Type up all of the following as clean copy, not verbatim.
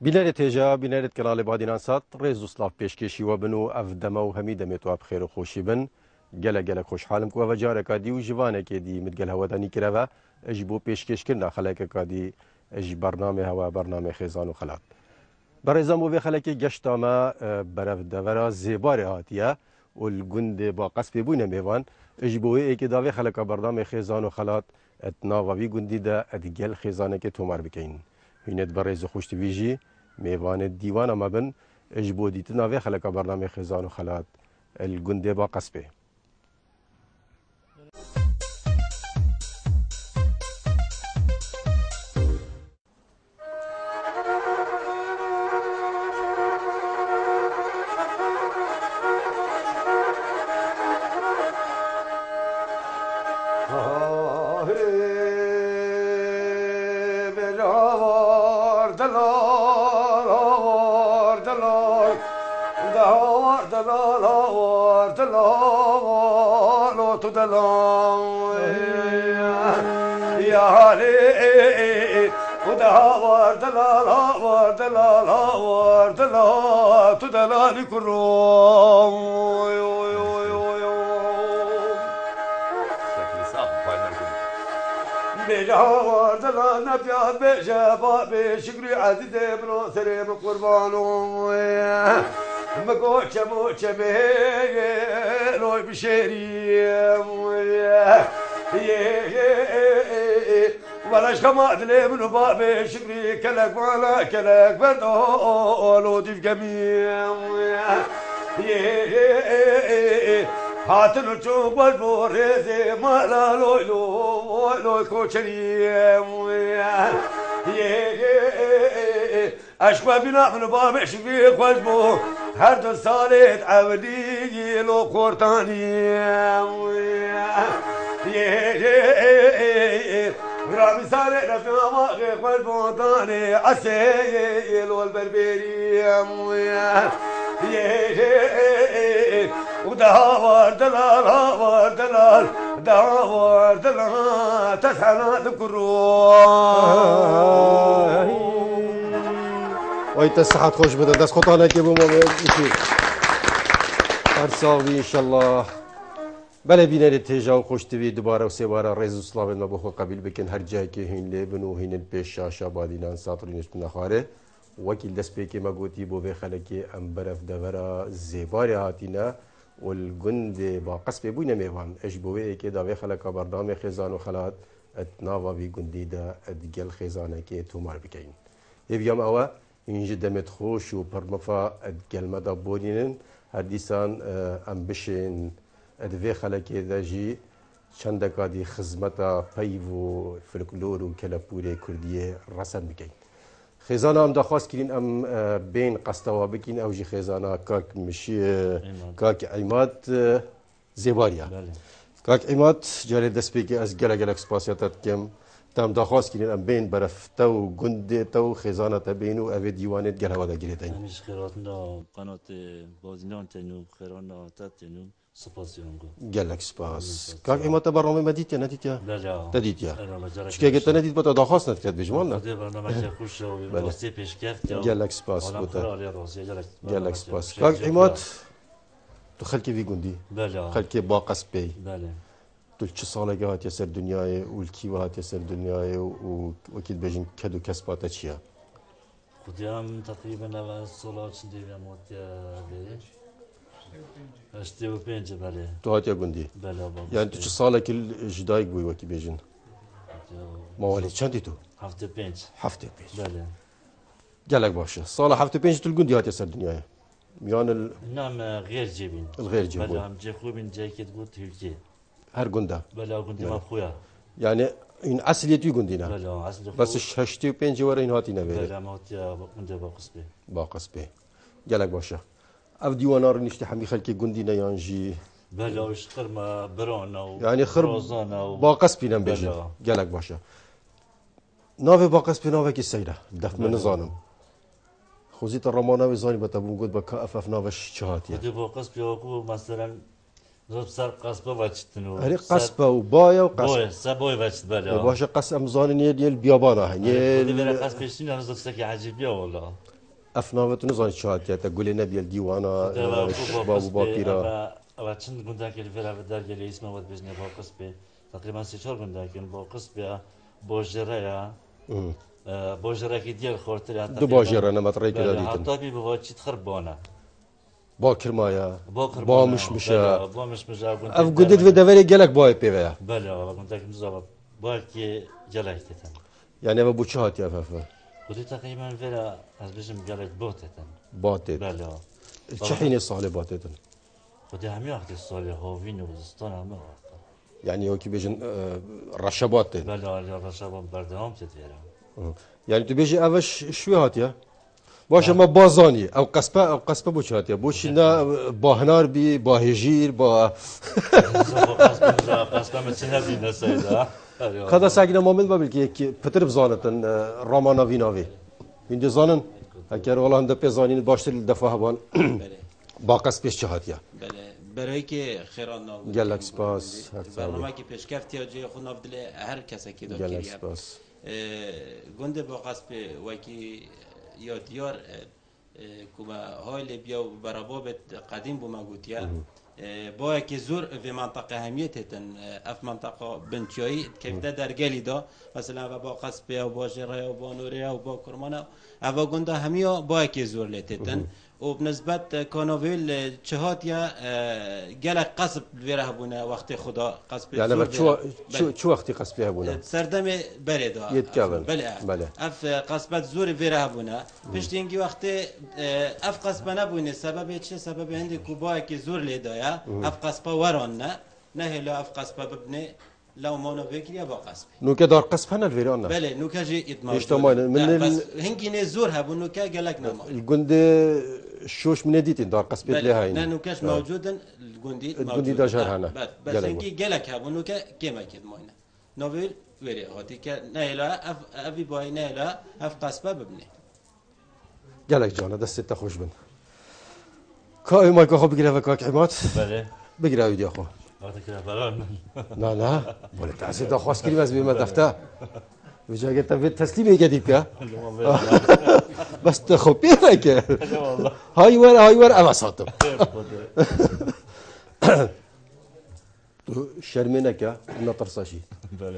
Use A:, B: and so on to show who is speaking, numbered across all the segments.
A: بینەرێت تێژا بینەرێت کەناڵی بادینان سات ڕێز و سلااف پێشکێشیوە بن و ئەف دەمە و هەمی دەمێت و بخێر و خۆشی بن gelek خۆشحالم کووە جارێکا دی و ژوانێکی دی متگەل هەوەدانی کرەوە ئەژ بۆ پێشکێشکردنا خەلێکەکە دی ئەژ بەرنامێ هەوا بەرنامێ خێزان و خەلات بەڕێزان بۆ بێ خەلێکی گەشتامە بەرەف دەڤەرە زێبارێ هاتیە و گوندێ با قەسپێ بووینە mêvan ئەژ بۆ ئێکی داوێ خەلەکە بەردامێ خێزان و خەلات ئەت ناوەوی گوندیدا ئەدیگەل خێزانێکی تۆمار بکەین هینێت بەڕێز و خوشتویژی mêvanê dîwana me bin ji bo dîtina vê xeleka bernamê xêzan û xelat el gundê ba qespê.
B: ولاش كما أدلي من بابي شكري كلك ولا كلك بردو ديف جميع هاتن تشوف البوريزي ما لا لو كوشري أشبه بنا من بابي شكري قلبو هر سالت عودي لو قرطاني رامي ساري رفيع ماغي قلبو طاني عسيل والبربري ودهور دلال هور دلال دهور دلال تسعنا ذكروا
A: ويت الصحة خوش بدأ دست خطانا كيبو ما هرساوي إن شاء الله بله بینەرێت تێژا و خۆشتوی دوبارە و سێوارە ڕێز و سلااوێن مە بۆ خۆ قبیل بکەن هەر جایکێ هین لێ بن و هینن پێش شاشا بادینان ساتڕی نوشت نەخوارێ وەکیل دەست پێکێ مەگوتی بۆ بێ خەلەکێ ئەم بەرەف دەڤەرە زێبارێ هاتینە و گوندێ با قەسپێ بووینە mêvan ئەش بۆ وێ ئێکێ داوێ خەلەکە بەردامێ خێزان و خەلات ئەت ناواوی گوندیدا ئەدگەل خێزانێکێ تۆمار بکەین هێڤیام ئەوە ئینژ دەمێت خۆش و پڕمەفا ئەدگەلمەدا بۆنینن هەر دیسان ئەم بشێن ادوی خلکی داجی چندکا دی خدمتا پیو و فلکلور و کلپوری کردیه رسم بکن. خزانه هم دخواست کردین ام بین قصدوا بکن اوجی خزانه کاک مشی کاک عماد زیباریا. کاک عماد جاری دست بگی از گلک سپاسیاتت کم تام دخواست کردین ام بین برفتو گنده تو خزانه تا بینو اوی دیوانت گله ودا گریتین.
C: همیشه خیراتنا قنات بازینان تنو خیرانا تنو سپاسیونگو.
A: گلک سپاس. کاک عماد برنامه مدید یا ندید یا؟
C: بله.
A: ندید یا؟ چیکار گت ندید با تا دخواست نکرد بجمان نه؟
C: برنامه خوش و واسه پیش کرد.
A: گلک سپاس بوده. گلک سپاس.
C: سپاس.
A: کاک عماد تو خلکی وی گندی.
C: بله.
A: خلکی با قصبی.
C: بله.
A: تو چه ساله گهات یا سر دنیای ولکی وهات یا سر دنیای و وکیل بجن کدو کسبات چیا؟
C: خودم تقریبا 90 سال چندی میامد بیش. 85 بله.
A: تو هات یا گندی.
C: بله.
A: یعنی تو چه ساله کل جدایی بوی وکی بجن؟ موالی چندی تو؟
C: 75.
A: 75.
C: بله.
A: گلک باشه. سال 75 تو گندی هات یا سر دنیای. میان
C: نام غیر جبین.
A: الغیر جبین.
C: بله هم جه خوبین جایی که بود ترکیه.
A: هر گنده.
C: بله گندی ما خویا.
A: یعنی این اصلیتی گندینا.
C: بله اصلی.
A: بس 85 وره این هاتی نبره.
C: بله ما هاتیا گنده با قصبه.
A: با قصبه. گلک باشه. او دیوانا رو نشتی همی خلکی گندینا یانجی.
C: بله وش خرما برانا و
A: یعنی خرب با قصبی نم بیشتر. گلک باشه. ناوی با قصبی ناوی کی سیره. دفت من نزانم. خوزیت الرمانه وزانی بتابون قد بكافف نافش شهاتيا.
C: خدي بوقس بيوقو مثلا زوب سر قصبه وچتنو
A: هري قصبة وبايا وقصبة
C: بوي سبوي وچت بله
A: وباشا قصب مزاني ديال البيابانة
C: خودی برای
A: هني
C: قصب پیشتین هنوز دستکی عجیبیه والله
A: افناوت نزان شهادية تقول لنا ديال ديوانا
C: خودی با
A: الشباب وباقيرا
C: اما چند گنده که الفرا بدر گلی اسمه ود بزنه با قصبه تقریبا 3-4 گنده که با قصبه بوجریا بوجریا که دیال خورتر
A: دو باجر انا مطري كده
C: بله
A: ديتن
C: حتی بی بوا چیت خربانه
A: باكر مايا
C: باكر
A: با مش مشا
C: با مش مشا
A: اف قدت في دفري قالك باي بيفيا
C: بله گنده که مزابط باکی جلک تتن
A: يعني ابو شهات يا فافا
C: خودی تقریبا فرا از بجم جلک بوتتن
A: باتت
C: بله
A: شحين صالح باتتن
C: خودی همی وقتی سالی هاوین و زستان همه وقت
A: يعني هو كي بيجن رشبات
C: بله آلیا رشابان بردهام تتویرم
A: يعني تبيجي افش شوي هاتيا باشه ما بازاني او قصبه بو هاتيا بوشنا باهنار بي باهجير با
C: قصبه مچنه بینه سیده
A: خدا ساكنه مومن بابل كي بتر بزانتن رامان ويناوي من زانن اگر والله هنده بزانين باشتر الدفاع بان با قصبش هاتيا
D: بله برای که خیران ناو
A: گلک سپاس
D: برنامه که پیشکفتی جای خود ناو دل هر کسی که داد
A: گلک
D: کریه
A: سپاس
D: گنده با قصب وکی یا دیار کوبا های لبیا و برابابت قدیم بوما گوتیا با که زور في منطقه همیت هتن اف منطقه بنتیایی که در گلی دا مثلا با قصب و با جره و با نوره و با کرمانه اوا گنده همیا با که زور لتتن و بنسبت کانویل چهات یا گلک قصب ویره بونه وقت خدا قصب
A: يعني
D: زور
A: شو وقتي قصبي هبونا
D: سردم بردا
A: يتكابل
D: بله اف قصبت زور ویره بونه پشتینگی وقت اف قصب نبونه سبب چه سبب هندی کوبا که زور لیدایا اف قصبه وران نه هلا اف قصبه ببنه لو مانو فكريا با قصب
A: نوكا دار قصب هنا الفيرانا
D: بله نوكا جي اتماج
A: اجتماعي من
D: بس هنجي نزور هبو نوكا قالك نما
A: الجند شوش من ديتين دار قصب لي هاي
D: لا نوكاش موجودا الجندي
A: الجندي دا جار هنا
D: بس هنجي قالك هبو نوكا كيما كيد موينا نوفيل ويري هاتي كا نايلا افي باي نايلا اف قصبه ببني
A: قالك جانا دست تخوش بن كاي مايك اخو بقرا فكاك عماد
C: بله
A: بقرا ويدي اخو
C: وقتی که بران
A: لا ولا تعسي دا خواست كلمه بما دفتا وجا قلت في تسليمي قديك بس تخو بيك هاي ور انا صاطب شرمنك نطر ساشي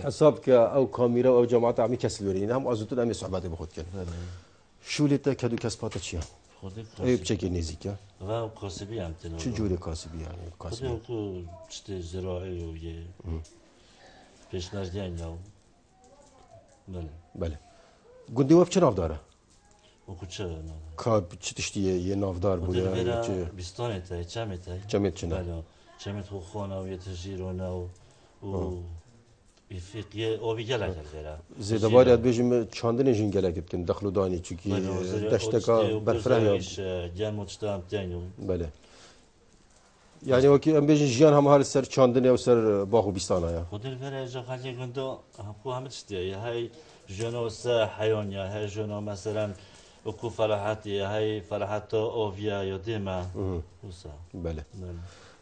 A: حسابك او كاميرا او جماعه عم يكسلورين هم ازوتن عم صحبات بخوت كان شو لتا كدو كسبات چيا
C: خودی
A: اي بچكي نزيكا
C: و کاسبی هم تنو
A: چه جوری کاسبی يعني
C: خودی
A: کاسبی
C: اوکو چته زراعی و یه پیشنهادی نو بله
A: بله گندی وقت چه نافداره
C: اوکو چه نه
A: کا چه تشتی یه نافدار
C: خودی
A: بوده
C: برا
A: چه
C: بیستانه تای چمه تای
A: چمت چنه
C: بله چمت خو خانه و یه تجیرونه و İfiqiye o bir gelek elvera.
A: زیده باری اد بیجیم چاندن جین گله کن دخلو دانی چونکی دشتکا برفره یا
C: گل مجتمع دینو.
A: بله يعني وكي ام بيجي جيان هم هال سر چاندن او سر باخو بیستانا یا
C: خود الفرا جا خالی گندو خو همه چیه های جنو سه حیوان یا های جنو مثلا اكو فرحاتي هاي فرحات اوفيا يديما وسا
A: بله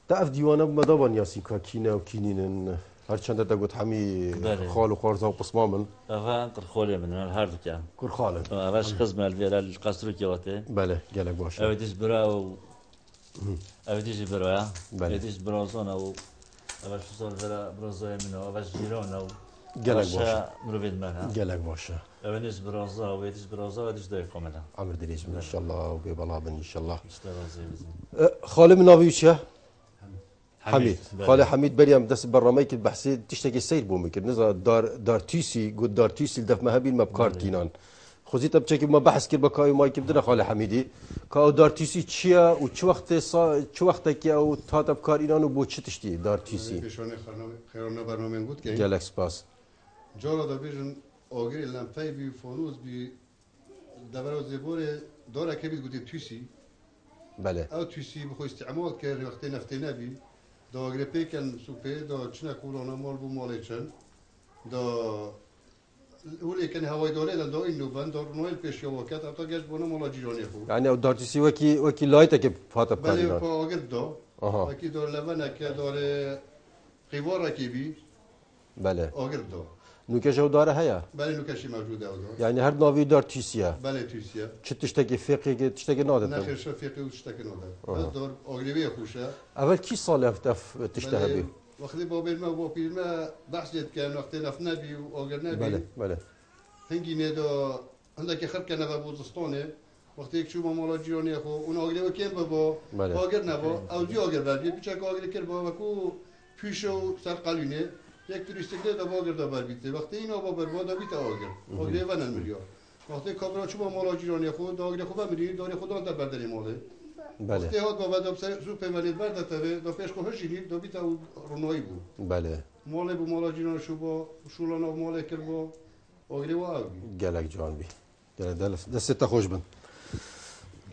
A: تعرف ديوانا بمدابان ياسين كينا وكينين هر چند تا گوت همی خال و خارزا و قسمامن
C: اوه انقر خولی من هر دو که
A: کور خاله
C: اوهش قسم الویرا القصر کیاته
A: بله گلک باشه
C: اودیش برا و اودیش برا
A: بله
C: اودیش برازان او اوش سال برا برازای منو اوش جیران او
A: گلک باشه
C: مروید منها
A: گلک باشه
C: اودیش برازا و اودیش برازا و اودیش دای کاملا
A: عمر دریج ان شاء الله و ببلا بن ان شاء الله
C: اشتغازي
A: خاله من ناويوشا
C: حميد
A: خاله حميد بريم دس براميك بحسي تشتكي السير بومك نزا دار تيسي قد دار تيسي الدف مهابيل ما بكار تينان خوزيت بتشكي ما بحث كير بكاي ما يكبدنا خاله حميدي كاو دار تيسي تشيا و چ وقت كي او تات بكار اينان و بو چ تشتي دار تيسي
E: پیشوان خیرانه برنامه بود که
A: گلک سپاس
E: جالا دا بیشن آگری لمپی بی فانوس بی دبر زبور داره که بید گوتی تویسی
A: بله
E: او تویسی بخو استعمال کرد وقتی نفتی نبی دا آگری پیکن سوپه دا چنه کورانا مال بو مالی چن دا اولی کن هوای داره دا اینو بند دا نویل پیش یا وقت تا گشت بونه مالا جیرانی خود
A: يعني او دار تيسي وكي لايتا كي فاتا بكار
E: بله
A: اينان
E: پا آگر دا وکی دور لبنه که دور قیوار رکیبی
A: بله
E: آگر دو
A: نوکش او داره هیا
E: بله نوکشی موجوده او دو
A: یعنی هر ناوی دار تیسیه
E: بله تویسیه
A: چه تشتکی فقهی که تشتکی نادت
E: نخیر شفیقی و شتکی نوده بس دور آگریوی خوشه
A: اول کی سال افتف تشتهی بی
E: وقتی با بیرما و با پیرما بحث جد کن وقتی نف نبی و آگر نبی
A: بله بله
E: هنگی نیدو عندك خرب کنه و بوزستانه وقتی یک شوم مالا جیرانی خو اون آگریو کیم با
A: بله.
E: آگر نبا او جی آگر بردی بیچه که آگر کر با وکو پیشو سر قلینه یک توریستیک ده با آگر دا بربیته وقتی این آبا بربا دا بیت آگر آگر ونن مریا وقتی کابرا چوب مالا جیرانی خو دا آگر خو بمیری داری خدا در برداری ماله
A: بله
E: وقتی هات با بعد سوپ ولید برد تره دا پیش کو هشیلی دا بیت او رونایی بود
A: بله
E: ماله بو مالا جیران شو با شولانا ماله کر با آگریو آگی
A: گلک جوان بی گلک دست خوش بن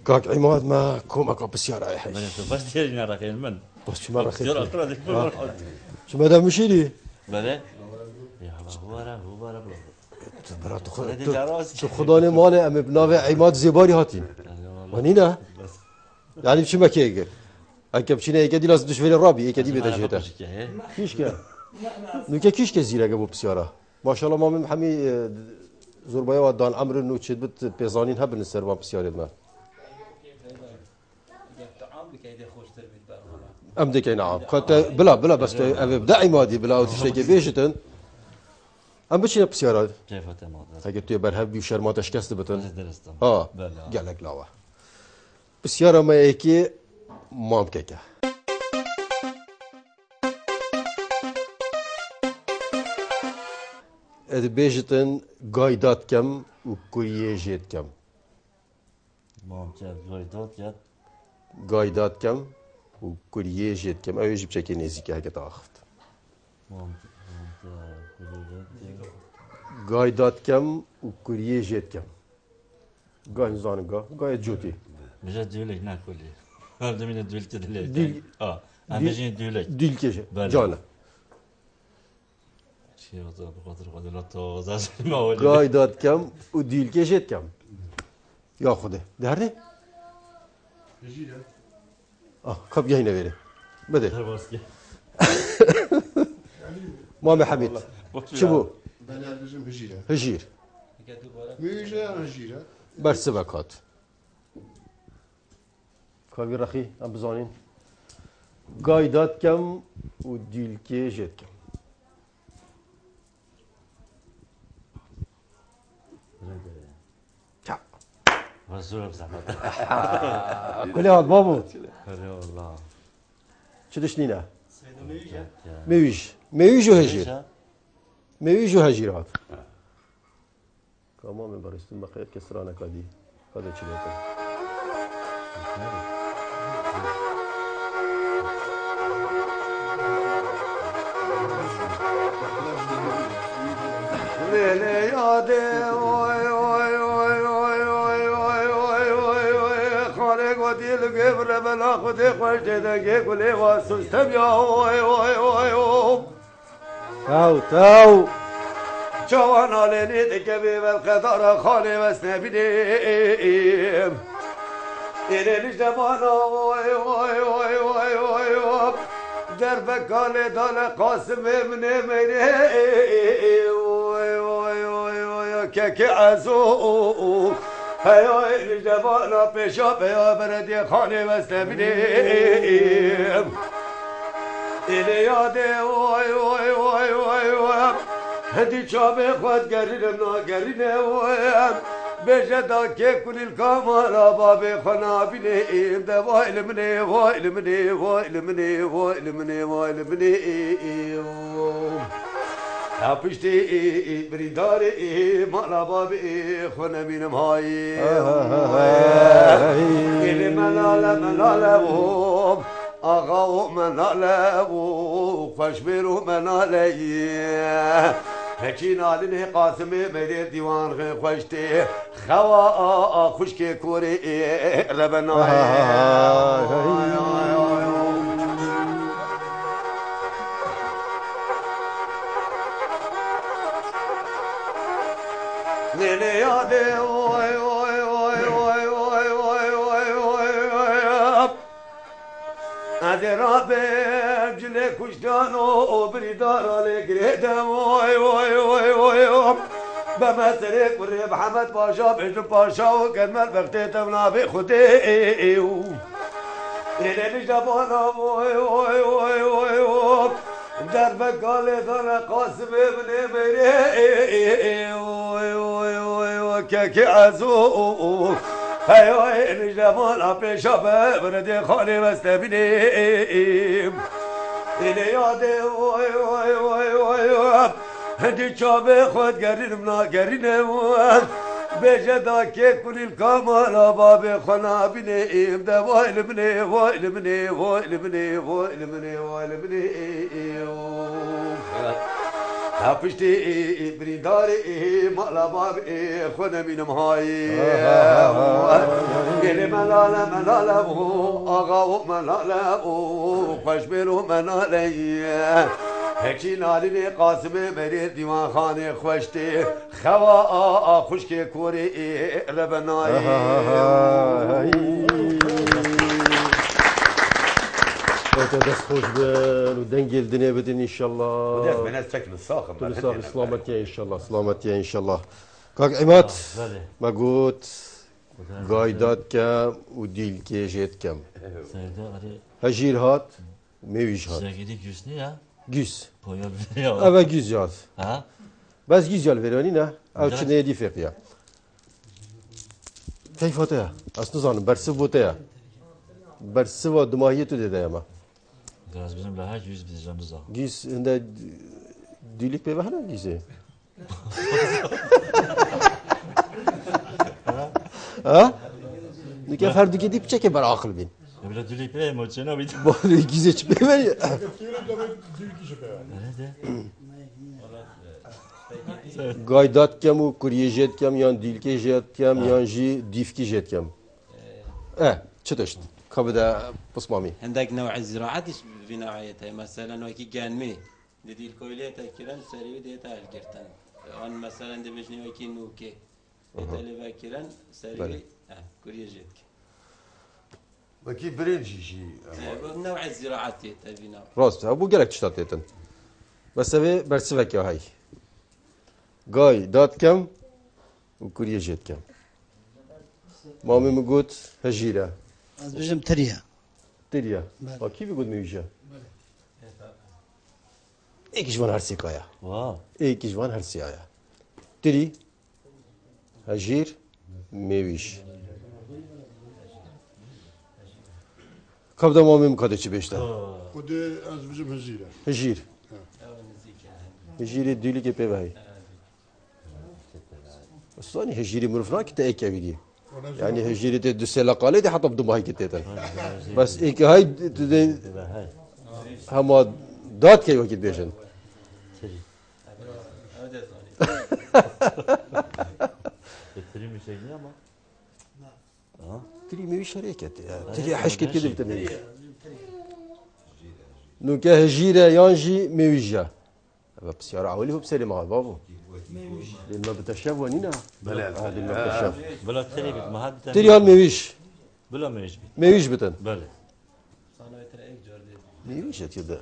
A: كاك عماد ما كوما بسيارة يا حي
C: تو باش ديالي نراكين من
A: بس شو مرة
C: ديال
A: خير
C: اقرا ديك
A: شو ما دام مشيلي
C: بله يا هو راه
A: برا
C: هذه العراس
A: تو خداني مالي ام بناوي عماد زيباري هاتين ونينا يعني بشي ما كيجر هكا بشينا هيك دي لازم تشوفي الرابي هيك دي بدها جهتها كيشكا نوكا كيشكا زيرا ابو بسيارة ما شاء الله ما من حمي زربايا ودان امر انه تشد بت بيزانين هبن السربان بسيارة ما ام ديك نعم كنت بلا بس ابدا عمادي بلا وتشتكي بيجتن ام بشي بسيارات
C: كيف تمام
A: هيك تو برهب بي شرمات اشكست بتن
C: درستم
A: اه
C: بله
A: قال لك لا بسيارة ما هيك مام كيكا اد بيجتن قايدات كم وكوريجيت كم
C: ممتاز قايدات يد
A: قايدات كم وكوريجيت كم او يجي بشكل نزيكي هيك تاخذت قايدات كم وكوريجيت كم قايد زانقا قايد جوتي
C: بجد دولك ناكلي هذا من الدول تدلك
A: ديل-
C: انا بجي دولك
A: ديل كيجا
C: بله.
A: جانا
C: شي وضع بقدر لا توزع ما هو
A: قايدات كم وديل كيجيت كم ياخذه دهرني
E: هجيره
A: خب يهينا فيري بدي
C: باسكي
A: مامي حميد شبو
E: بله بجم هجیره
A: هجير
E: میشه هجیره
A: برسبك هات كافي رخي ام بزانين قايدات كم وديل كيجيت كم تع.
C: رسول بزحمة
A: كل هاد بابو
C: والله
A: شو دشنينا ميويج وهجير ميويج وهجير هات كمان من برستم بقيت كسرانة كادي هذا شلته
B: ليلي يا دي وي وي وي وي وي وي وي وي وي خالق ودي القبر بلا خدي خوش جدك كلي واسستم يا وي وي وي وي
A: تاو
B: جوانا ليني تكبي بالقدر خالي وسنبيليم إلي الجمانا وي وي وي وي وي وي دربك قال دال قاسم من مني وي وي وي وي كك عزو هيا الجمانا بشا بيا بردي خالي وسنبيليم إلي يا دي وي وي وي وي وي هدي شابي خود قرينا قرينا ويام بجدا كل الكاميرا بابي خنا بني ده وايل مني وايل مني وايل مني وايل مني وايل مني هابشتي بريداري مالا بابي خنا من ماي إلي ملالا آقا مناله خوشبرو مناله هكين عليه قاسمي ميري ديوان خوشتي خوا خوشكي كوري ربنا ليلي يا دي وي وي وي وي وي وي وي وي وي بعد رابع جلي كشتانو بريدار على قريدم وي وي وي وي بمسرك والريب حمد باشا بجن باشا وكمل بختيت منابي خدي إلى جبانا وي وي وي وي وي دربك قال انا قاسم ابن مري وي وي وي وكاكي عزو هاي وي جبانا بشباب بردي خالي مستبني إلى يادي وي وي وي وي هدي شابه خود قرين منا قرين بجدا كيك كل الكمال بابي خنا بني ابدا وائل بني وائل بني وائل بني وائل بني وائل بني هفشتي بني داري مالا بابي خنا من مهاي اللي ملالا ملالا اغا ملالا خوش بيلو ملالا هكي نالي قاسم مري ديوان خاني خوشتي خوا خشكي كوري لبناي
A: دست خوش بن و دنگل دنیا بدین انشالله
B: وديك بنات شكل الصاخم
A: تلصاق سلامتيا انشالله سلامتيا انشالله كاك عماد
C: بله
A: ما قلت قايدات كم وديل كيجيت كم
C: Sevda Ali
A: هجير هات وميويش هات
C: Sergili Güsnü ya.
A: جيس
C: Koyar ya.
A: أبا جيس جات
C: Ha?
A: بس جيس جال فيراني نه أو
C: جات.
A: شنو يدي فيقيا كيف هاتها أصلا برسف بوتها برسف دماغية تدي يا ما
C: Biraz bizim laha 100 biz canımız al.
A: جيس هندا ديلك بيبهنا جيسه ها نكيف هردو كده بتشكي برا عقل بين
C: Ya böyle dülük be moçena bir.
A: بقول جيزة بيبهنا
C: Nerede?
A: قايدات كم وكورية جيت كم يان ديلكي جيت كم يان جي ديفكي جيت كم تشتشت كبدا بصمامي
D: عندك نوع الزراعات في نوعيتها مثلا وكي جانمي ندي الكويلية كيران سريو ديتا الكرتن أن مثلا دبجني وكي نوكي ديتا لفا كيران سريو كوريا جيتك
B: وكيف برنجي شي
D: نوع الزراعات ديتا في نوع
A: راست ابو جالك تشتاتيتن بس ابي برسفك يا هاي قاي دات كم وكورية جيت كم مامي مقوت هجيرة
F: از بجم تريا
A: تريا كيف يقول ميوجا ايك جوان هرسي كايا
C: Wow.
A: ايك جوان هرسي آيا تري هجير ميويش كبدا مامي مقاده چي بيشتا
E: ودي از بجم هجيره
A: هجير هجير ديلي كي بي هاي الصاني هجيري مرفنا كتا ايك بيدي يعني هجيري دي دوسيلا قالي دي حطب دم هاي كتيتن بس ايك هاي
C: Ve hay.
A: هما دات كي وكيت بيشن
C: Getireyim bir şey değil ama.
A: تري ميويش هريكت تري حشكت كده بتميويش نو كا هجيرة يانجي ميويجا بس يا راولي هو بسالي مع بابو لما بتشاف ونينا
B: بلا
A: هذه لما بتشاف
C: Böyle teri bit mahad bir
A: تري هان ميويش
C: Böyle mi iş bit?
A: ميويش بتن
C: Böyle.
A: ميويش يدا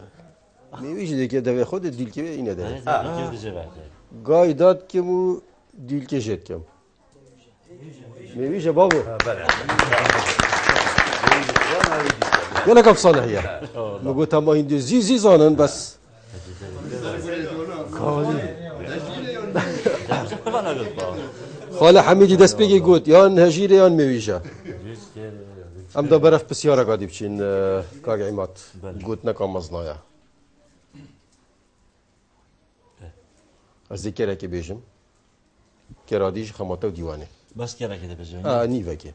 A: ميويش دي كده خد الديل كي ينا ده
C: Evet, iki yüzde verdi.
A: قايدات كمو ديل كي جيت كم ميويش يا بابو يلا كم صانع هي نقول تما هندي زي زانن بس
C: Bana göt bağ.
A: خاله حميدي دست بيجي قوت يان هجيرة يان ميويشا
C: 100 kere.
A: ام دا برف بسيارة قاعد بشين كاق عمات
C: بله.
A: قوت نكام مزنايا از ذكرها كي بيجم كراديش خماته وديواني
C: Bas kere kede becereyim.
A: نيفاكي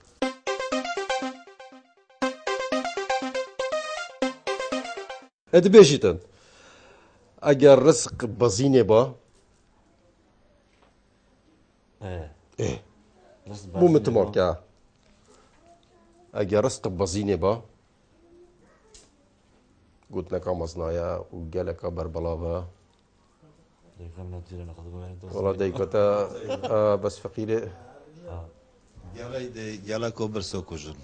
A: اد بيجيتن اگر رزق بزينه با
C: Evet.
A: ايه
C: Nasıl
A: مو متمركع اگر رزق بزينه با قلت لك مزنايا وقالك بربلابا
C: Dekamla direne kadar böyle.
A: والله ديكوتا بس فقيره
G: Yala ko berso kujun.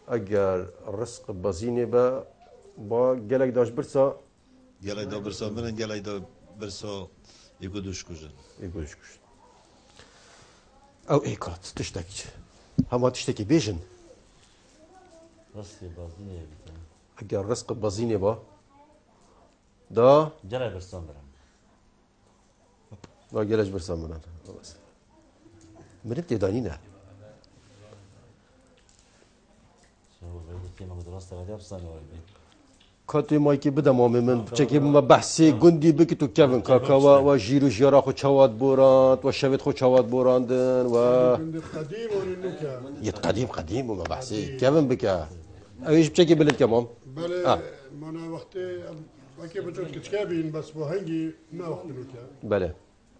A: اگر رزق بزينه با با گلک داش برسا
F: گلای دا برسا منن گلای دا برسا یکو دوش کجن
A: يقولش كش او ايكات تشتكي هما تشتكي بيجن
C: راسي بازيني بيتن
A: اگر رزق بزيني با دا
C: جرى برسان برم
A: ما گلج برسا منن من انت دانينا
C: شو غير كيما مدرسة غادي برسان ولا
A: كاتي مايكي بدا مامي من بچكي ما بحثي گندي بكتو كيفن كاكا و جيرو جيرا خو چواد بوراند و شويت خو چواد بوراندن و
G: من القديم والنكا
A: يتقديم قديم وما بحثي كيفن بكا ايش بچكي بلد كمام
G: بله مانا وقتی وقتی بچه کچکابین بس با هنگی نه وقت نکا
A: بله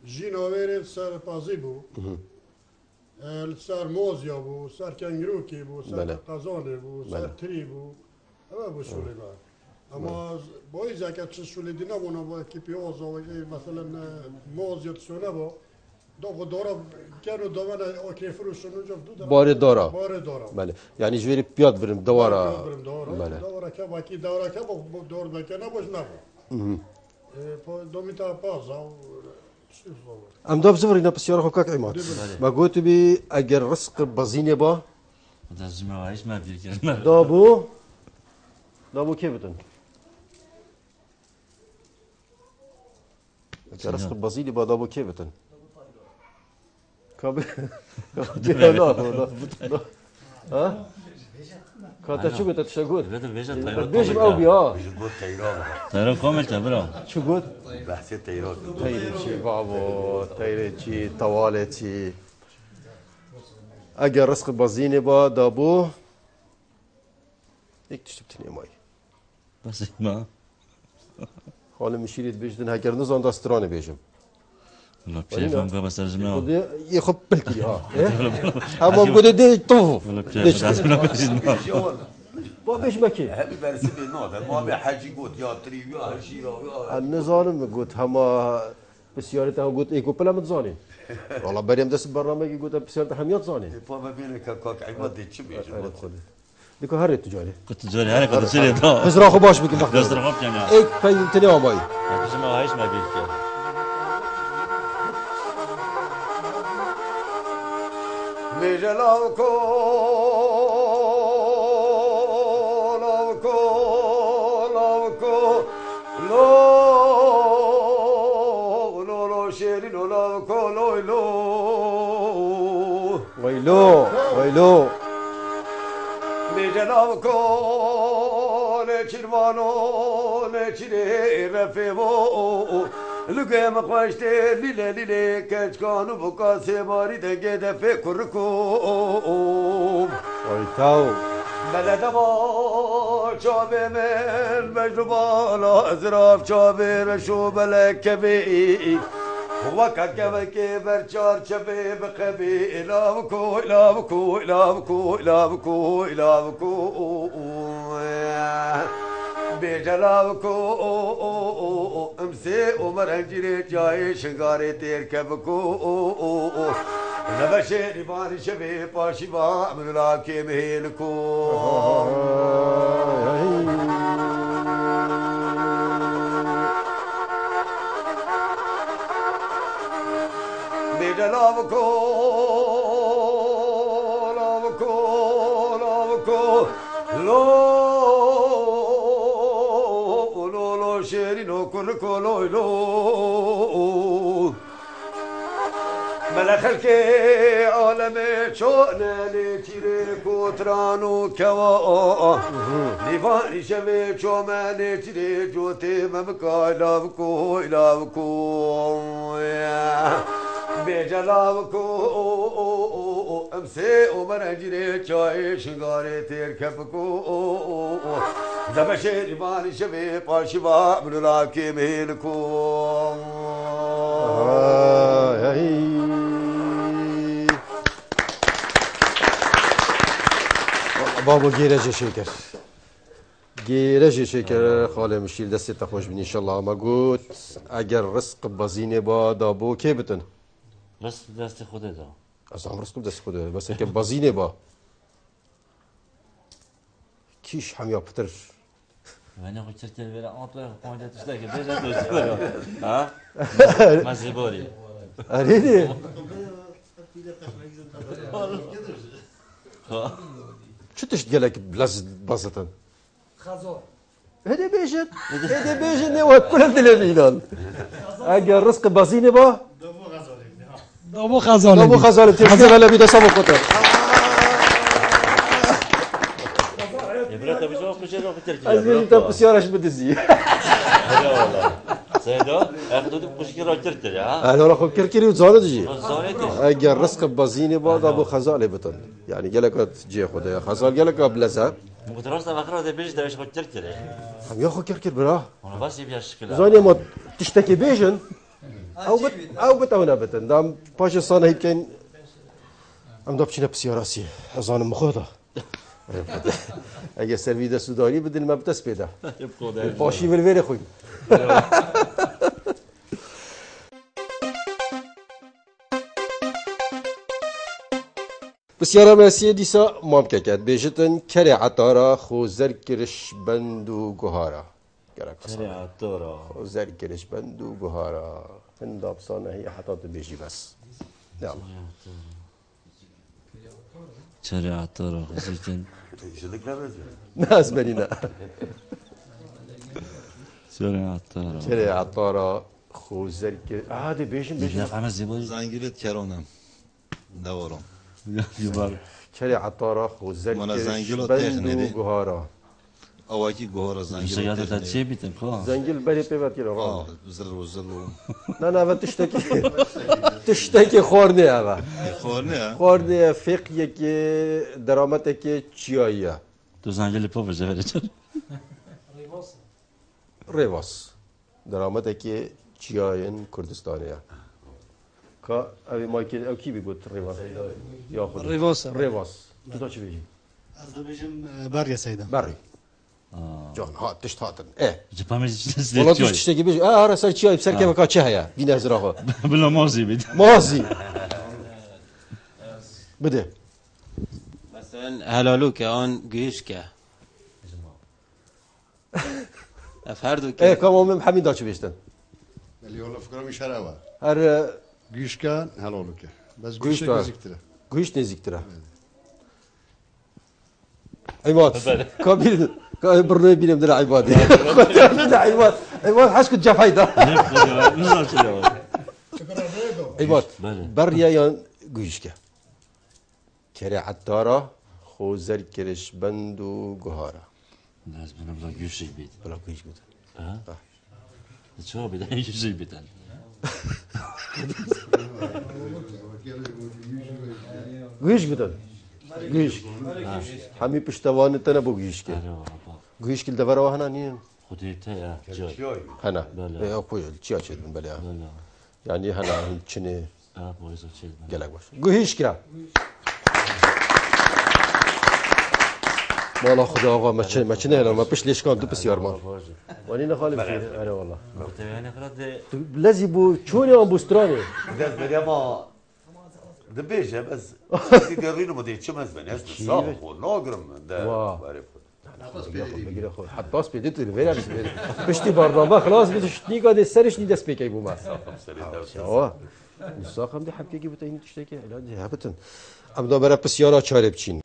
G: جین آوره سر پازی بو سر موزیا بو سر کنگروکی بو سر
A: بله.
G: قزانه بو سر
A: بله.
G: تری بو اما بو شوله بار اما با این زکات چه شوله دینا بونا با کی پیازا و مثلا موزیا تسونه با دو دورا كانوا دوانا اوكي فروش نجف دودا
A: بار دارا
G: بار دورا
A: بله يعني جويري بياد برم دوارا
G: دورا
A: بله
G: دورا كبا كي دورا كبا دور بكنا باش نبو دوميتا بازا
A: ام داب زفر هنا بسيارة خو كاك عماد ما قلت بي اگر رزق بزيني با
C: هذا الجماعة ايش ما بيركن
A: دابو كيف بتن اگر رزق بزيني با دابو كيف بتن كابي لا ها كانت شو قلت تشقود
C: بدل بيجا طيران
A: بيجي او بيا
B: يقول تيران
C: طيران كامل تبرا
A: شو قلت
B: بحثي تيران
A: تيري بابو تيري طوالتي اگر رزق بزيني با دابو هيك تشتبتني ماي
C: بس ما
A: حالا میشیرید بجدن هگر نزان داسترانه بیجم
C: والله بشايفهم قبل الجماعة
A: يخب بالكلي ها اما بقول دي طوف
C: والله بشايفهم قبل الجماعة
A: با بيش مكي
B: هبي برسي ناظر ما بحجي قوت يا تريو يا شيرا يا
A: النظام قلت هما بسيارته قلت ايكو بلا متزاني والله بريم دست برنامج قلت بسيارته هم يتزاني
B: فما بينك كاك عماد دي تشبي
A: ديكو هريت تجاري
C: كنت جوري هاي كنت جوري ده
A: بس راخو باش بك
C: بس
A: نخدم
C: رغبت يعني
A: ايك فايتني ماي
C: الجماعة ايش ما بيركن
B: مجلاوكو لاوكو لاوكو لو لو لو شيري لو لاوكو لو لو
A: ويلو ويلو
B: مجلاوكو لچيروانو لچيري رفيبو لقيم خوشتي ليلة ليلة كشكانو بكا سيباري دنگه دفه كركوم
A: ويتاو
B: بلد ما شابه من مجربالا ازراف شابه رشو بلک کبی وقت كبكي برشار شبه بقبي إلابكو إلابكو إلابكو إلابكو إلابكو بجلابكو امسي ومرنجري جاي شنغاري تركبكو نبشي رباني شبه باشي با من لاكي مهيلكو بجلابكو لابكو لابكو لو شيرينو كركو لو لو ملك الكي عالمي شونا لتيري كوترانو كوا ليفاني شمي شوما لتيري جوتي ممكا لابكو لابكو بجلابكو امسي ومرنجري جاي شنغاري تركبكو زبشي رباني شمي باشبا من لاكي ميلكو
A: بابا گیرج شکر گیرج شکر خاله مشیل دستت خوش بینی انشالله ما گوت اگر رزق بزینه با دابو کی بتن
C: بس دست خوده ده
A: از هم رزق دست خوده بس که بزینه با کیش هم یا پتر
C: وانا قلت ترتيل بلا أنطوي قاعدة تشتكي بيجا توجي ها ما زبوري
A: اريدي شو تشتغلك بلاز بسطا
H: خازور
A: هدي بيجن نوات كل التلفزيون اجا الرزق بازيني با
H: دابو خازور
A: ابو خزال بتحزن على بيدا سما قطر
C: يبرا تبي كل شيء روح ترتيل
A: ازمي انت بسيارة ايش بدزي
C: لا والله سيدو اخذوا كل شيء روح ترتيل ها
A: انا ولا خو كركري وزانه تجي
C: زانيتي
A: اجا الرزق بازيني با ابو خزال بتن يعني قالك تجي خذ خزال قالك بلزا
C: ممكن تروح تبغى ده بيجي ده ايش قلت ترتيل
A: هم ياخو كركر برا
C: انا بس يبي الشكل
A: زاني ما تشتكي بيجن او بتاونا بتن دام باش صانه يمكن ام دابشينا بسياراسي اظن مخوضه اگه سرویده سودانی بدل ما بتس پیدا
C: يبقوا ده
A: باشی ولویر خوی بسیارا مرسی دیسا مام که کرد بیشتن کره عطارا خو زر کرش بند و گوهارا
C: سريع الدورة
A: خو زر کرش بند و گوهارا هنداب صانه هي حطات بیجی بس نعم
C: سريع الدورة خصوصا
A: ناس بنينا
C: سريع الدورة
A: کره عطارا خو زر کرش هذا بیشن
C: يا فهم الزبون
F: زنگیلت کرانم نوارم
C: يبار
A: کره عطارا خو زر
F: مانا
A: کرش
F: زنگیل و
A: بند
F: تخنه
A: و
F: دی.
A: گوهارا
F: اواکی گوهر زنگیلت
C: سيادة تشي بيتم خو
A: زنجل بری پیوت کرد
F: آه زل و زل و
A: نه نه و تشتکی خورنه اوه
F: خورنه
A: خورنه فقیه که درامته که چیاییه
C: تو زنجل پا بجه برچن
A: ریواس درامته که چیاین کردستانیه که اوی مایکل او کی بگوت ریواس یا خود
H: ریواس
A: ریواس تو تا چی بگی؟
I: از بيجم باريا سيدا
A: بری جان ها تشت هاتن اه
C: جبا مجي
A: والله
C: تسليت
A: تشتکی بیش آره سر چیای سر که بکا چه هیا بین از راهو
C: بلا موزي بيت
A: مازی بده
D: مثلا هلالوك اون گویشکه افهردو
A: اه
D: که
A: کامو من حمید داشت بیشتن
E: اللي هو الافكار مش هراوه
A: هر
E: جيش كان هلولك بس
A: جيش
E: جيش
A: كان.
E: كان
A: گوش نزدیکتره عماد کابیل برنامه بینم در عبادی در عباد حس کن جف هيدا
C: نزل شنو
A: عباد
C: بله.
A: بریا یا گوش که کره عطارا خوزر کرش بند و گوهارا
C: الناس بنا بلا يوشي بيت
A: بلا گوش بود
C: ها شو بدا يوشي بيت
A: گوش بودن گوش همی پشتوانه تنه بو گوش که گوش کل دفعه و هنا نیم
C: خديتها يا جاي
A: هنا
C: بله.
A: اه خوی چیا چید من بله
C: لا
A: یعنی هنا چنه
C: اه بويزو تشيل
A: گلک باش گوش که مالا خدا آقا ما چه نه ما پیش لیش کن تو بسیار ما ولی نخالف فيه آره والله
C: يعني فرد
A: لازم بو چوني ام بوستراني
B: ده بريما ده بيجا بس تقرينه ما ديتش مزبن يا صاحب وناقرم ده
A: واه.
B: بعرف
A: بگیر خود حتی اس پیدی تو ویرا پشتی برنامه خلاص بیش نیگا ده سرش نی دست پیکی بوم آه نساخم ده حب کی بتاین تشتکی الان ده هبتن ام دو برا بسیارا چاره بچین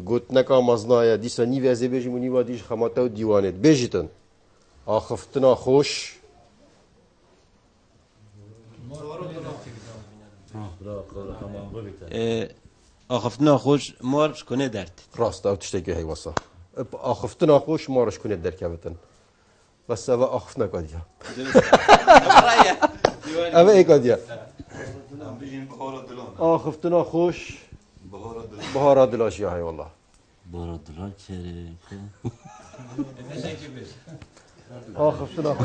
A: گوت نکا مزنایا دیسا نی وزه بیجیم و نی وادیش خماته و دیوانت بیجیتن آخفتنا خوش
D: آخفتنا خوش مار کنه درد
A: راست او تشتكي هي وصا اخفتنا خوش مارش كنت دركبتن بس ابا اخفتنا قاديا ابا اي قاديا اخفتنا خوش بهارات الاشياء هاي والله
C: برد لا شريك
A: اخفتنا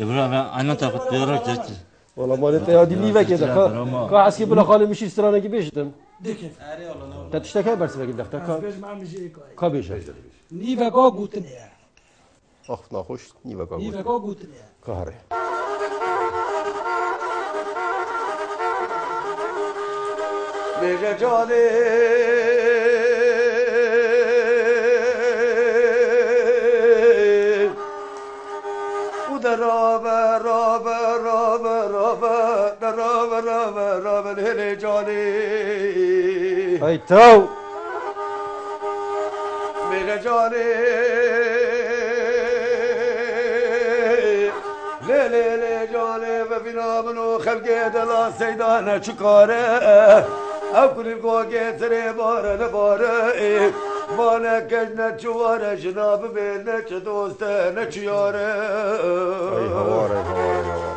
C: ابراهيم انا تاخذ بيرك جت
A: والله ما انت هذه نيفا كده كا حسكي بلا خالي مشي استرانه كي بيشتم تشتكي برس بقول لك
H: بيج مع مجي
A: كا بيش
H: نيفا كو قوتني
A: اخفتنا خوش نيفا
H: نيفا
A: كا
H: كو قوتني
A: كهري
B: رجالي ودرابة رابة رابة رابة درابة رابة رابة رجالي
A: هاي تو
B: رجالي ليلي جاني بفينا منو خلقي دلا سيدانا شكاره أكل القوقي تري بارة نبارة بانا كجنا شوارة جناب بينا دوستانا شيارة
A: هاي هواري هواري هواري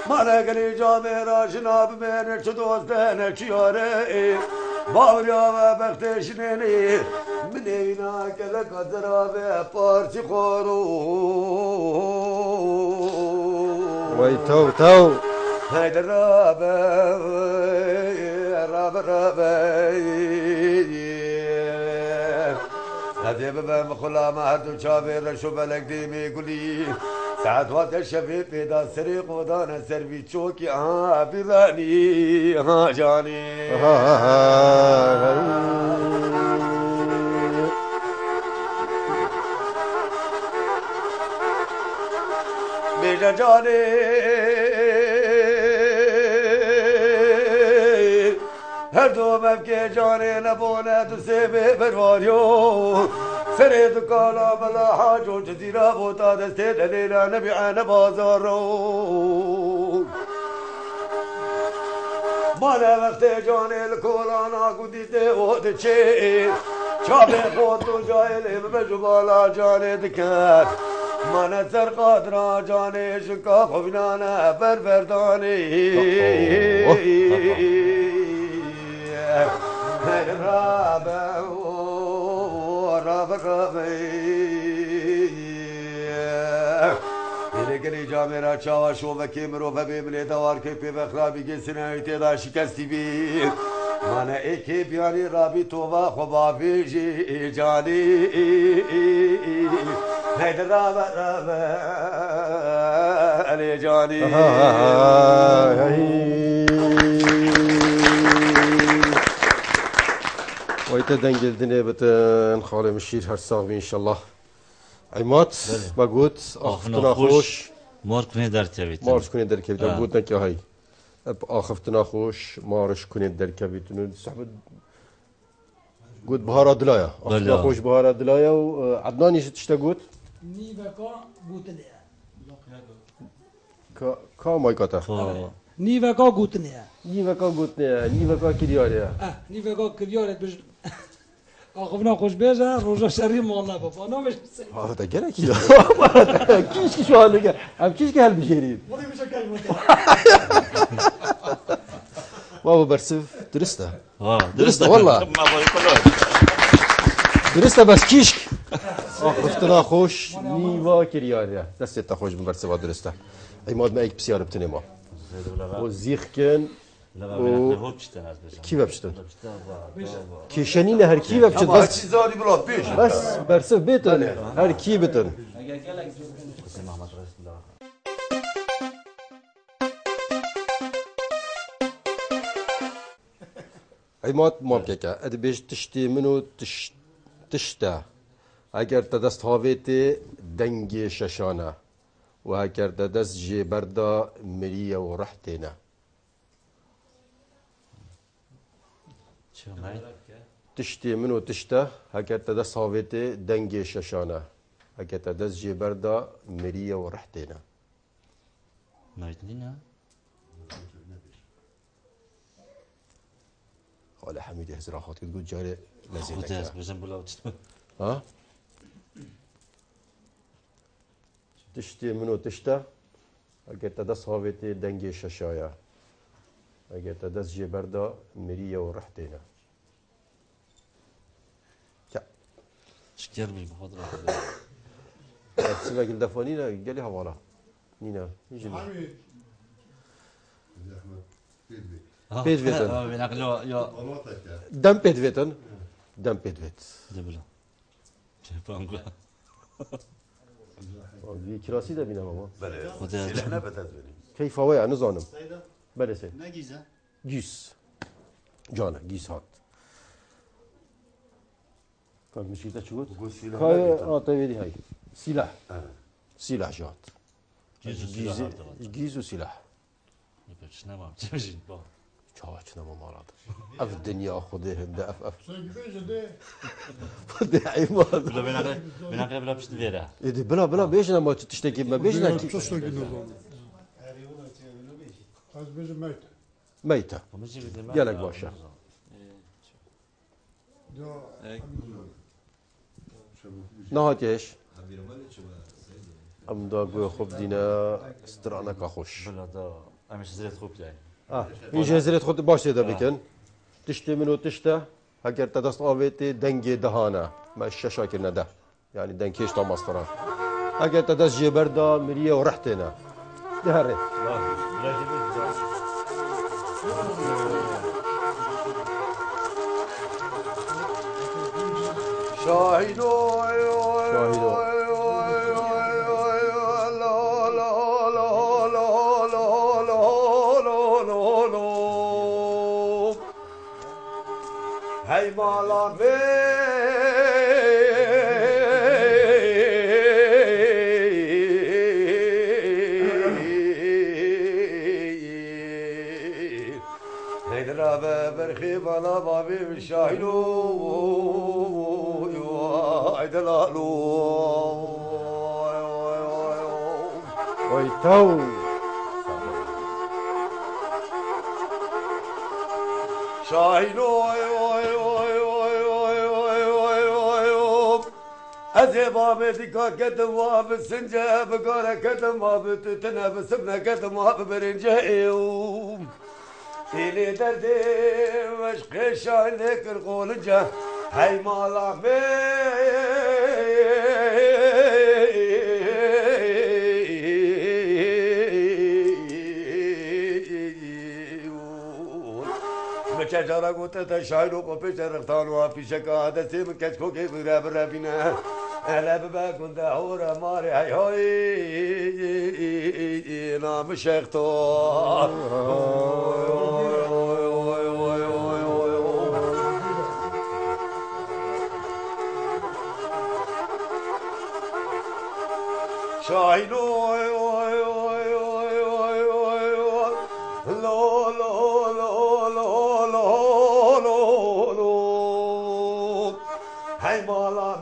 B: مانا قلي جاميرا جناب بينا دوستانا شيارة باوريا و بختشنيني من هنا كذا قدرا بارتي خورو
A: وي تو
B: هيدا الرابع رابع هذي بابا مخلا ما هدو شافي رشو بلك ديمي قولي ساعات وقت الشفيق بيدا سريق ودانا سربي تشوكي بيراني جاني بيجا جاني هردو مبكي جاني نبونا تسيبي برواريو سريد كالا بلا حاجو جزيرة بوتا دستي دليلا نبي عنا بازارو مانا وقت جاني الكولانا قديتي ودشي شابي خودو جايلي بجبالا جاني دكات مانا سرقادرا جاني شكا خفنانا بربرداني رابع رابع گلی جامعه چاوا شو و کیمرو و بیمنه دوار که پی بخرابی گسنه ایتدا شکستی بی من ایکی بیانی رابی تو و خوابی جی جانی هید رابع رابع علی جانی
A: ويتا دنجل دنيا بتن خالي مشير هالصاغبي ان شاء الله عماد بقول اخفتنا خوش
C: مار کنه در کبیت
A: مارش کنید در کبیت بود نکه هاي اخفتنا خوش مارش کنید در کبیت نو صحبت قلت بهارات دلايا اخفتنا خوش بهارات دلايا وعدنان ايش تشتاقوت
H: نيفكا قوتنيا
A: كا مايكاتا
H: نيفكا قوتنيا
A: نيفكا قوتنيا نيفكا كرياريا
H: نيفكا كرياريا بج آخونا خوش بیجا روزا شری مالا بابا نامش
A: هذا جرا كذا كيش شو هالك ام كيش هال بجيرين
H: ولی میشه کلمه
A: بابا برسف درسته
C: درسته
A: والله
C: ما باید کنه
A: درسته بس كيشك اختنا خوش نيفا كرياريا دست خوش من برسف درسته عماد ما ايك بسيار بتنما وزيخ كان كيف بشتن؟ كيشانين هر كيف بشتن بس
B: چیزانی بلا پیش
A: بس برسف بيتن هر كي بيتن عماد ما بكيكا اد بيش تشتي منو تشتا اگر تدست هاويتي دنگي ششانا و اگر تدست جي بردا مريا ورحتنا تشتي منو تشتا هكا تدس هاويتي دنگي ششانا هكا تدس جي بردا مريا ورحتنا
C: نايتنينا
A: قال حميد هزراخات تقول جاري لزيتك
C: خداز بزن بلا
A: ها تشتي منو تشتا هكا تدس هاويتي دنگي ششايا هكا تدس جي بردا مريا ورحتنا
C: شكر بي بخاطر
A: سيبك الدفانينا قال لي حوالا نينا يجي بيت فيتن
C: بنقلو يا
A: دم بيت فيتن دم بيت فيت
C: دبلا شايفان
A: في كراسي ده بينا ماما
B: بله
C: خدا.
B: سلاحنا بتزبني
A: كيف ويا نظام
I: سيدة
A: بله سيد
I: نجيزة
A: جيس جانا جيس هات كان مشيتها شو
B: بقول سلاح
A: كاي طيب دي هاي سلاح سلاح جات
C: جيز
A: جيز
C: وسلاح
A: جيز وسلاح
C: يبقى نمام تمشي با
A: شاچنا ما مراد اف الدنيا خذه هندا اف اف
G: Sanki de
A: خذه عماد
C: بلا بنا بلا بشت فيرا
A: يدي بلا بيجنا ما تشتكي ما بيجنا
G: çok sakin o zaman. Az bizim meyt.
A: ميتة
C: ومشي بدي
A: قالك باشا
G: Ya
A: نهات ايش ام دا خب دينا استرانا كخوش
C: بلا دا امش زريت خوب جاي
A: این جزیرت خود باشه ده بکن تشتی منو تشته اگر تدست آویتی دنگ دهانه ما ششا کرنه ده یعنی دنگیش تا مستران اگر تدست جبر دا مریه و رحتینه ده هره
B: شاهدو
A: شاهدو.
B: هی مالا هیدرا برخی بالا بابی شاهینو ایدلالو
A: وای تو
B: شاهینو از باب دیگه کدم واب سنجه بگاره کدم واب تتنه بسمنه کدم واب برنجه ایوم ایلی درده مشق شاهینه کر قولنجه هی مالا بچه جارا گوته تا شاید و پیش رختان و پیش کاده سیم کچ کو که برا برا بینا لب با گنده هورا ماری های های نام شیخ تو شاهین هی مالا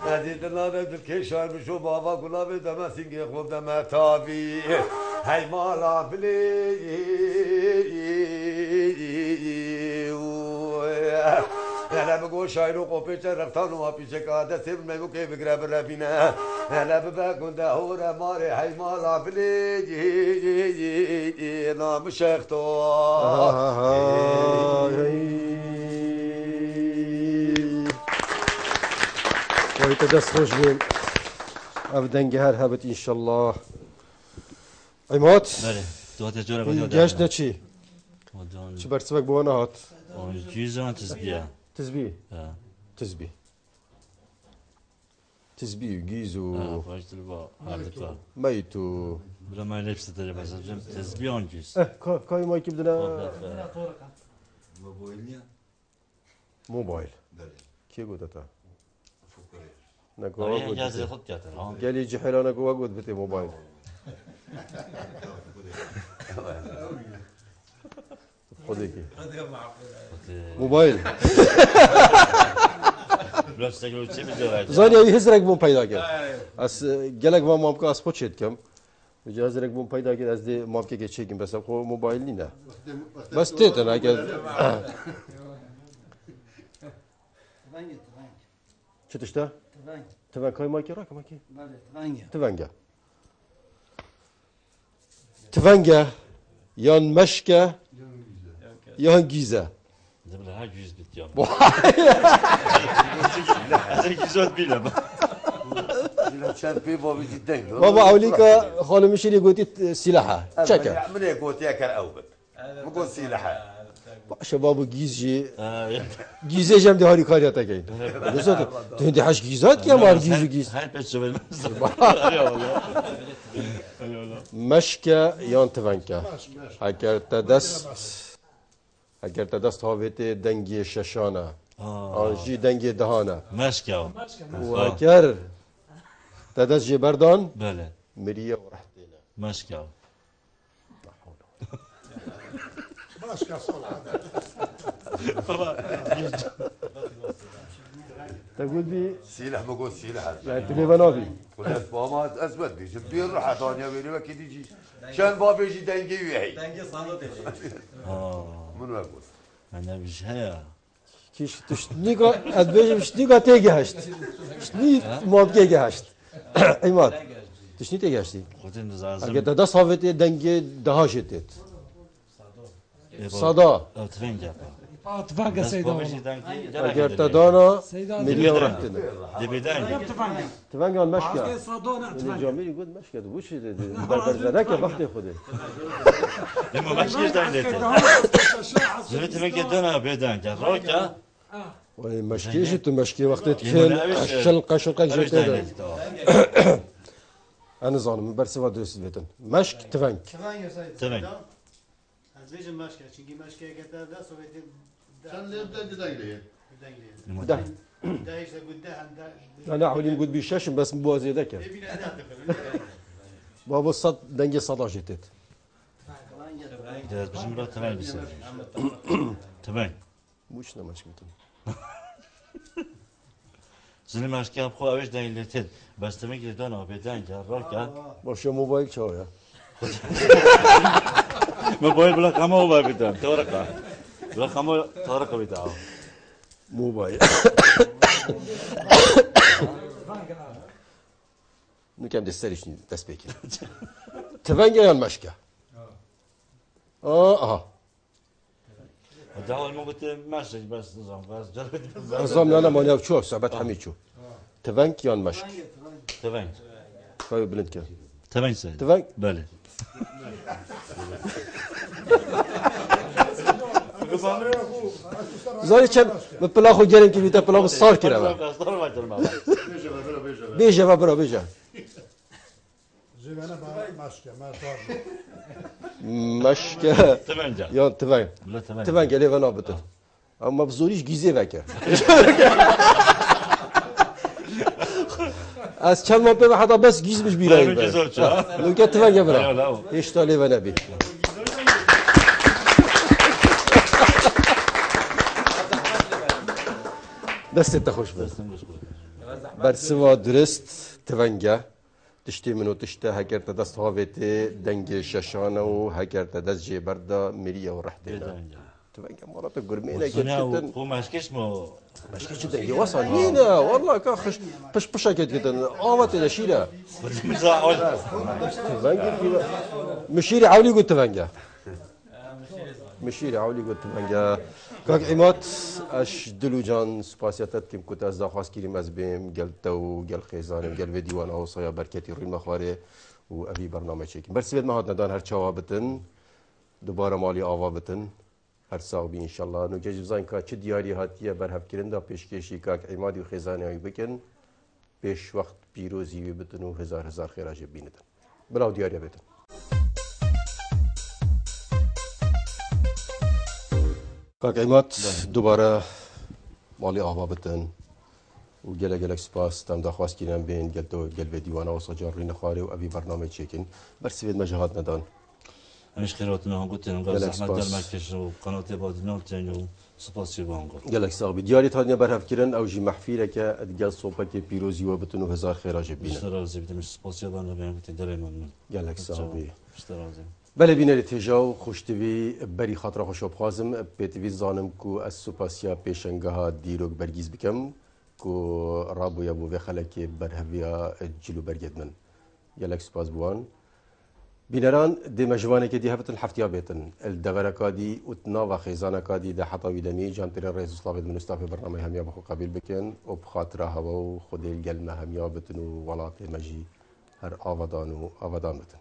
B: ندیدن دل کشان بشو بابا گلابی دم سینگی خوب دم تابی هی مالا بلی هلا بقول شايلو قوبيش رفتان وما بيش كاده سيب ما يبكي بقرا برابينا هلا بقول ده هورا ماري هاي مالا بلي نام شيختو
A: وای تدست خوش بیم ابدنگ هر هبت انشالله عماد
C: بله دوات جورا بدي
A: گشت نه چی چی برسبک بوانا هات
C: جيزون تسبيع
A: تزبی
C: اه
A: تزبي تزبي وجيزو
C: فاجت البا هذا
A: ميتو
C: بلا ما لبس ترى بس تسبيع جيز
A: كاي ما يكبدنا
F: موبایل
A: موبايل
F: بله
A: كي قلت
F: فکر
A: نقول
C: هي جاز خد جاتر
A: قال لي جحيل انا قوة بتي موبايل خذيك موبايل
C: بلا تستقلوا شيء بدو
A: زاني يهزرك بون پیدا کرد از گلک ما مام که از پوچید کم اجازه رک بون پیدا کرد از دی مام که چیکیم بس خو موبایل نه بس تیت انا اگر چه تشتا تفنگ کای ما کی را کما کی تفنگه تفنگه یان مشکه یان گیزه
C: بلا هاي جيز بتيام هذا جيزات بلا
B: چند پی بابی جدن
A: بابا اولیکا خانم شیری گوتی سلاحه چکه
B: من قلت يا كان اوبد بقول سيلحة
A: شباب گیزی گیزه جم دهاری کاریا تا کین دوستان تو هندی حش گیزات یا مار گیزو گیز
C: هاي بتشوف
A: مشکه یان تونکه اگر تا دست هاویت دنگی ششانه آنجی دنگی دهانه
C: مشكاو
A: و اگر تا دست جبردان
C: بله
A: مریه و رحتینه
C: مشكاو
G: ماشكا صلاة
A: تقول بي
B: سيلح بقول سيلحة
A: يعني تليفونابي
B: قلت بابا أزود بيجي بير راح ثانية ويلي وكيد يجي شان بابا يجي دنجي ويحي من أقول
C: انا مش هيا
A: كيش تشتنيقا ادبيجم شتنيقا تيجي هشت شتني موبكي هشت ايماد تشتني تيجي هشتي
C: قلت
A: اگر
C: لازم
A: تا دست هاویت دنگی دهاشتت صدا
C: او تفنجا
H: تفاقة سيدة
C: بس
H: والله
A: اگر تا دانا
H: سيدة
A: مليون رحتنا
C: دي بداية
H: تفاقة
A: تفنگان مشکه
H: صادونة
A: من
H: تفاقة
A: جامعی يقول مشكلة وش برزنك يا بختي خده
C: لما ماشي دايلت زلت فكر دونا بدان جروكا
A: وای مشکیش تو مشکی وقتی
C: يمون
A: کن
C: أبيش-
A: شلقه
C: مش
A: جت
C: دايلت
A: انا ظالم من برسي درست بيتن مشک تفنگ
C: تمام
I: از ویژن مشکل چونگی مشکل گذر دست و بیتی
E: شان ليه بدأ دقيقة
A: ده
I: دایش گوده هم
A: انا حولي نقول بيشاشم بس مبوازي ذاك بابا صد دنجي صدا جتت
C: بجم رو تمام بسر تمام
A: مش مشكلتن
C: زلم ماشكا بخو اوش دايلت بس تمام كده دونا بدان جروكا
A: باشه موبایل چاو یا
C: موبايل بلا قامو با بدان تورقا بلا قامو تورقا بداو
A: موبایل نکم دستریش نید دست بکن تفنگ یا مشکه آه
C: داول مو قلت ماشي بس نظام بس جربت
A: نظام انا ماني شو صعبت حميد شو تفنگ یا مشک
C: تمام
A: فاي بلند كان
C: تمام سيد
A: تفنگ
C: بله
A: زاري كم بلاخو جرين كي بيتا بلاخو صار كده بيجا برا بيجا
G: زينا ماشكا ما صار
A: مشکه
C: تمام جا
A: یا تفنگ
C: لا تمام
A: تفنگ اللي بنا بتن اما بزوریش گیزه وکر از چند ماه به حدا بس گیز مش بیرایی
C: تمام جزول شو
A: لو كانت تفنگ
C: لا
A: برا
C: لا
A: ايش تالي بنا بي دست خوش بس برسوا درست تفنگه تشتی منو تشته هکر تا دست هاویت دنگ ششانه و هکر تا دست جبردا مریه و رحتینه تفنگه مرات گرمینه
C: سنیا
A: كده
C: و ماشكش مو
A: مشكلة جدا هي وصل هنا والله كاخش بش كده جدا آوت إلى شيلة تفنجة مشيري عولي قلت تفنجة مشيري عولي قلت تفنجة كاك عمات اش دلو جان سپاسياتت كم كنت از داخواست كريم از بيم قال تو قال خيزانم قال فيديوان او صيا بركتي روي مخاري و ابي برنامج شيك برسي بيت ما هاد ندان هر چاوابتن دوباره مالي آوابتن هر ساوبی انشالله نوجه جزاین که چه دیاری هاتیه برهف کرن دا پیشکشی که عمادی و خزانه هایی بکن پیش وقت پیروزی وی بتن و هزار خیراج بیندن بلاو دیاری بتن که عماد دوباره مالی آوا بتن و گلک سپاس تام دخواست کنم بین گل و دیوانه و سجار رین خاره و ابی برنامه چیکن برسی بید مجهات ندان
C: مش خيراتنا قلت لهم قال زحمة دار مكش وقناة بادنا وتاني سباسي بانقر
A: گلک صاحبی دیاری تانیا برهف کرن او جی محفیره که ادگل صوبه که پیروزی و بتن و هزار خیراج بینن
C: اشترازي بدي مش سباسي بانقر بين قلت داري ممنون
A: گلک صاحبی
C: اشترازي
A: بله بینه تجاو خوشتوی بری خاطر خوشاب خازم پیتوی زانم کو از سوپاسیا پیشنگاه دیروگ برگیز بکم کو رابو یا بو خلک برهویا جلو برگد من گلک سپاس بوان بینران دی مجوانه که دی هفتن حفتیا بیتن الدغره کادی اتنا و خیزانه کادی ده حطاوی دمی جان تیر رئیس اسلامی من استاف برنامه همیا بخو قبیل بکن و بخاطر هوا و خودی الگلمه همیا بتن و ولات مجی هر آودان و آودان بتن